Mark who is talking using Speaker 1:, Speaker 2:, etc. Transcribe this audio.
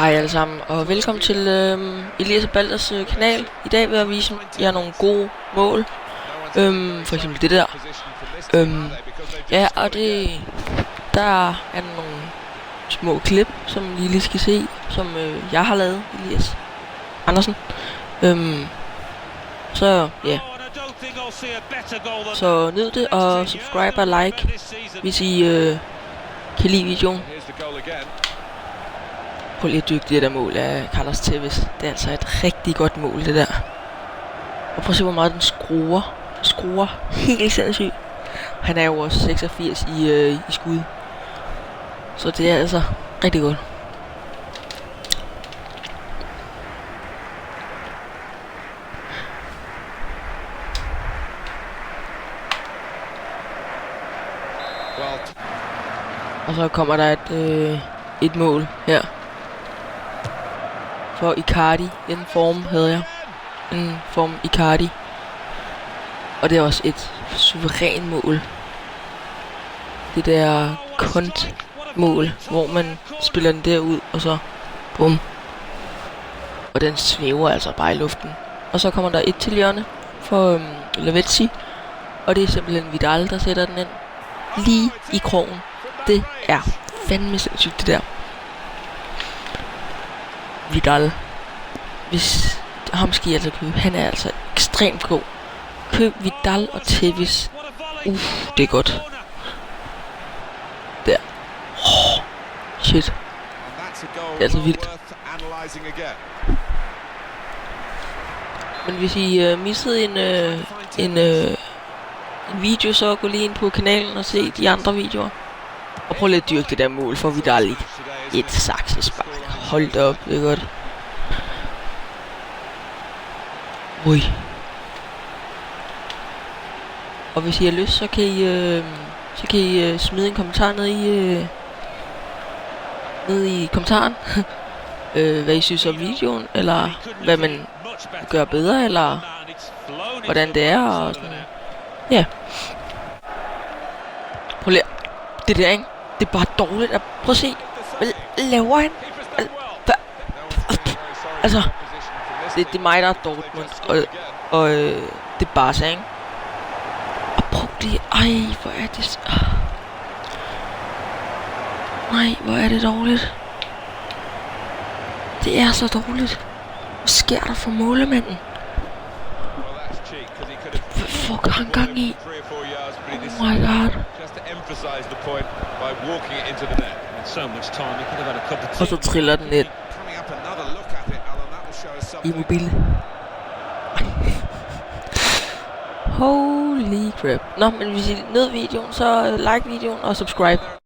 Speaker 1: Hej alle sammen, og velkommen til Elias og Balders kanal. I dag vil jeg vise jer nogle gode mål. For eksempel det der. Ja, og der er nogle små klip, som I lige skal se, som jeg har lavet, Elias Andersen. Så ja. Så nyd det, og subscribe og like, hvis I kan lide videoen. Prøv lige at dykke det der mål af Carlos Tevez. Det er altså et rigtig godt mål, det der. Og prøv at se, hvor meget den skruer. Den skruer helt sindssygt. Han er jo også 86 i skud. Så det er altså rigtig godt. Og så kommer der et mål her. For Icardi. En form havde jeg. En form Icardi. Og det er også et suverænt mål. Det der mål, hvor man spiller den derud, og så bum. Og den svæver altså bare i luften. Og så kommer der et til hjørne for Lavezzi. Og det er simpelthen Vidal, der sætter den ind. Lige i krogen. Det er fandme sindssygt, det der. Vidal. Hvis ham skal I altså købe. Han er altså ekstremt god. Køb Vidal og Tevez. Det er godt. Der. Shit. Det er altså vildt. Men hvis I missede en video, så gå lige ind på kanalen og se de andre videoer. Og prøv lige at dyrke det der mål for Vidal i et saksespark. Hold da op, det er godt. Ui. Og hvis I har lyst, så kan I smide en kommentar ned i kommentaren. Hvad I synes om videoen, eller hvad man gør bedre, eller hvordan det er, og sådan. Ja. Prøv lige. Det der, ikke? Det er bare dårligt. Prøv at se. Hvad laver han? Altså. Det er mig, der er Dortmund. Og det er Barca, ikke? Og prøv lige. Ej, hvor er det. Nej, hvor er det dårligt. Det er så dårligt. Hvad sker der for målemanden? Hvad får han gang i? Oh my god. Og så triller den lidt. Immobile. Holy crap. Nå, men hvis I nød videoen, så like videoen og subscribe.